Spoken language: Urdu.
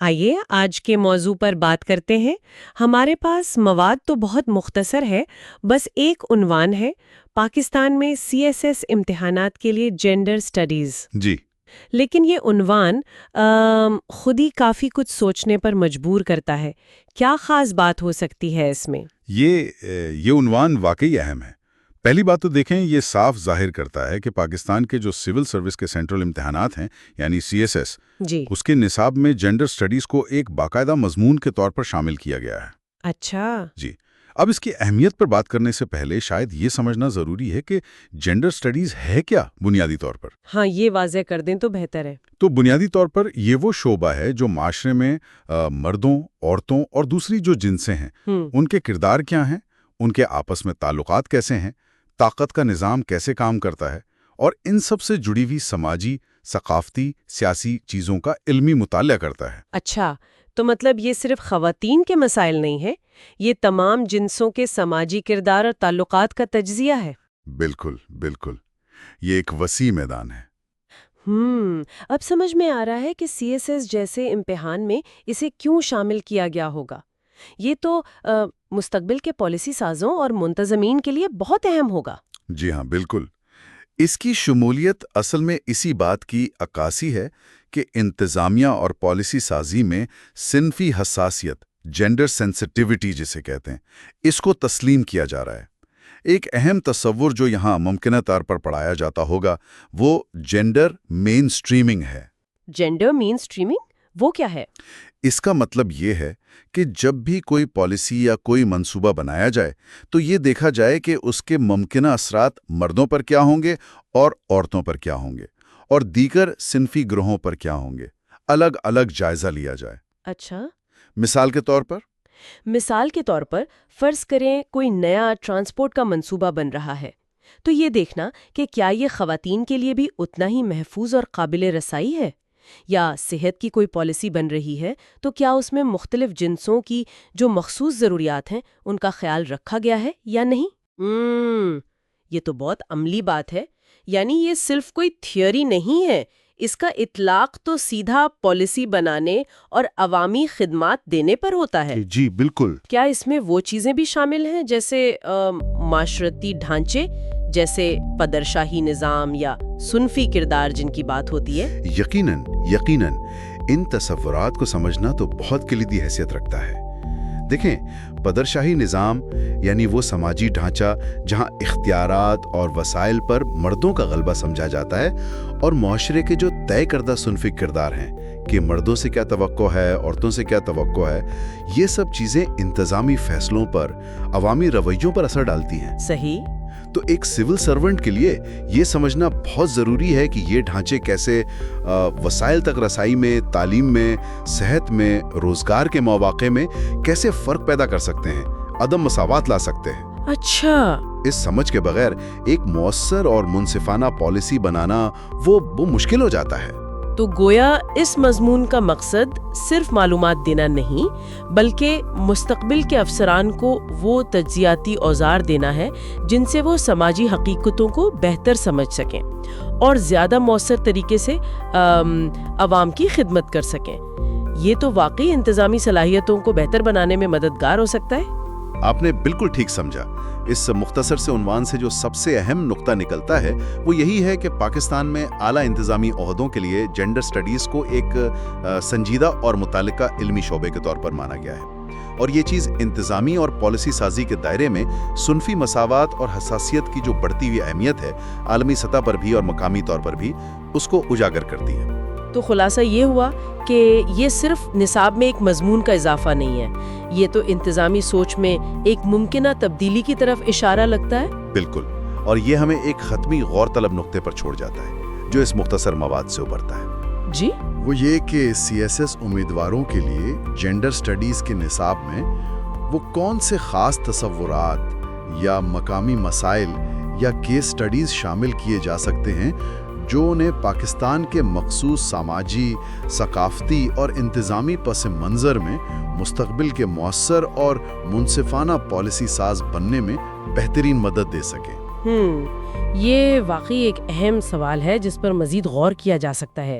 آئیے آج کے موضوع پر بات کرتے ہیں۔ ہمارے پاس مواد تو بہت مختصر ہے، بس ایک عنوان ہے، پاکستان میں CSS امتحانات کے لیے جینڈر سٹڈیز۔ جی لیکن یہ عنوان خود ہی کافی کچھ سوچنے پر مجبور کرتا ہے۔ کیا خاص بات ہو سکتی ہے اس میں؟ یہ عنوان واقعی اہم ہے۔ پہلی بات تو دیکھیں، یہ صاف ظاہر کرتا ہے کہ پاکستان کے جو سول سروس کے سینٹرل امتحانات ہیں یعنی CSS، جی اس کے نصاب میں جینڈر سٹڈیز کو ایک باقاعدہ مضمون کے طور پر شامل کیا گیا ہے۔ اچھا، جی اب اس کی اہمیت پر بات کرنے سے پہلے شاید یہ سمجھنا ضروری ہے کہ جینڈر سٹڈیز ہے کیا بنیادی طور پر۔ ہاں یہ واضح کر دیں تو بہتر ہے۔ تو بنیادی طور پر یہ وہ شعبہ ہے جو معاشرے میں مردوں، عورتوں اور دوسری جو جنسیں ہیں ان کے کردار کیا ہیں، ان کے آپس میں تعلقات کیسے ہیں، طاقت کا نظام کیسے کام کرتا ہے، اور ان سب سے جڑی ہوئی سماجی، ثقافتی، سیاسی چیزوں کا علمی مطالعہ کرتا ہے۔ اچھا، تو مطلب یہ صرف خواتین کے مسائل نہیں ہے، یہ تمام جنسوں کے سماجی کردار اور تعلقات کا تجزیہ ہے۔ بالکل بالکل، یہ ایک وسیع میدان ہے۔ اب سمجھ میں آ رہا ہے کہ CSS جیسے امتحان میں اسے کیوں شامل کیا گیا ہوگا۔ یہ تو مستقبل کے پالیسی سازوں اور منتظمین کے لیے بہت اہم ہوگا۔ جی ہاں بالکل، اس کی شمولیت اصل میں اسی بات کی عکاسی ہے کہ انتظامیہ اور پالیسی سازی میں صنفی حساسیت، جینڈر سینسٹیوٹی جسے کہتے ہیں، اس کو تسلیم کیا جا رہا ہے۔ ایک اہم تصور جو یہاں ممکنہ طور پر پڑھایا جاتا ہوگا وہ جینڈر مین سٹریمنگ ہے۔ جینڈر مین سٹریمنگ وہ کیا ہے؟ اس کا مطلب یہ ہے کہ جب بھی کوئی پالیسی یا کوئی منصوبہ بنایا جائے تو یہ دیکھا جائے کہ اس کے ممکنہ اثرات مردوں پر کیا ہوں گے اور عورتوں پر کیا ہوں گے اور دیگر صنفی گروہوں پر کیا ہوں گے، الگ الگ جائزہ لیا جائے۔ اچھا، مثال کے طور پر فرض کریں کوئی نیا ٹرانسپورٹ کا منصوبہ بن رہا ہے، تو یہ دیکھنا کہ کیا یہ خواتین کے لیے بھی اتنا ہی محفوظ اور قابل رسائی ہے، یا صحت کی کوئی پالیسی بن رہی ہے تو کیا اس میں مختلف جنسوں کی جو مخصوص ضروریات ہیں ان کا خیال رکھا گیا ہے یا نہیں۔ یہ تو بہت عملی بات ہے، یعنی یہ صرف کوئی تھیوری نہیں ہے، اس کا اطلاق تو سیدھا پالیسی بنانے اور عوامی خدمات دینے پر ہوتا ہے۔ جی بالکل۔ کیا اس میں وہ چیزیں بھی شامل ہیں جیسے معاشرتی ڈھانچے، جیسے پدرشاہی نظام یا صنفی کردار جن کی بات ہوتی ہے؟ یقیناً ان تصورات کو سمجھنا تو بہت کلیدی حیثیت رکھتا ہے۔ دیکھیں، پدرشاہی نظام یعنی وہ سماجی ڈھانچہ جہاں اختیارات اور وسائل پر مردوں کا غلبہ سمجھا جاتا ہے، اور معاشرے کے جو طے کردہ صنفی کردار ہیں کہ مردوں سے کیا توقع ہے، عورتوں سے کیا توقع ہے، یہ سب چیزیں انتظامی فیصلوں پر، عوامی رویوں پر اثر ڈالتی ہیں۔ صحیح۔ تو ایک سول سرونٹ کے لیے یہ سمجھنا بہت ضروری ہے کہ یہ ڈھانچے کیسے وسائل تک رسائی میں، تعلیم میں، صحت میں، روزگار کے مواقع میں کیسے فرق پیدا کر سکتے ہیں، عدم مساوات لا سکتے ہیں۔ اچھا، اس سمجھ کے بغیر ایک مؤثر اور منصفانہ پالیسی بنانا وہ مشکل ہو جاتا ہے۔ تو گویا اس مضمون کا مقصد صرف معلومات دینا نہیں، بلکہ مستقبل کے افسران کو وہ تجزیاتی اوزار دینا ہے جن سے وہ سماجی حقیقتوں کو بہتر سمجھ سکیں اور زیادہ مؤثر طریقے سے عوام کی خدمت کر سکیں۔ یہ تو واقعی انتظامی صلاحیتوں کو بہتر بنانے میں مددگار ہو سکتا ہے۔ آپ نے بالکل ٹھیک سمجھا۔ اس مختصر سے عنوان سے جو سب سے اہم نقطہ نکلتا ہے وہ یہی ہے کہ پاکستان میں اعلیٰ انتظامی عہدوں کے لیے جینڈر سٹڈیز کو ایک سنجیدہ اور متعلقہ علمی شعبے کے طور پر مانا گیا ہے، اور یہ چیز انتظامی اور پالیسی سازی کے دائرے میں صنفی مساوات اور حساسیت کی جو بڑھتی ہوئی اہمیت ہے، عالمی سطح پر بھی اور مقامی طور پر بھی، اس کو اجاگر کرتی ہے۔ تو خلاصہ یہ ہوا کہ یہ صرف نصاب میں ایک مضمون کا اضافہ نہیں ہے، یہ تو انتظامی سوچ میں ایک ممکنہ تبدیلی کی طرف اشارہ لگتا ہے۔ بالکل، اور یہ ہمیں ایک حتمی غور طلب نقطے پر چھوڑ جاتا ہے جو اس مختصر مواد سے ابھرتا ہے۔ جی، وہ یہ کہ CSS امیدواروں کے لیے جینڈر سٹڈیز کے نصاب میں وہ کون سے خاص تصورات یا مقامی مسائل یا کیس سٹڈیز شامل کیے جا سکتے ہیں جو انہیں پاکستان کے مخصوص سماجی، ثقافتی اور انتظامی پس منظر میں مستقبل کے مؤثر اور منصفانہ پالیسی ساز بننے میں بہترین مدد دے سکے۔ یہ واقعی ایک اہم سوال ہے جس پر مزید غور کیا جا سکتا ہے۔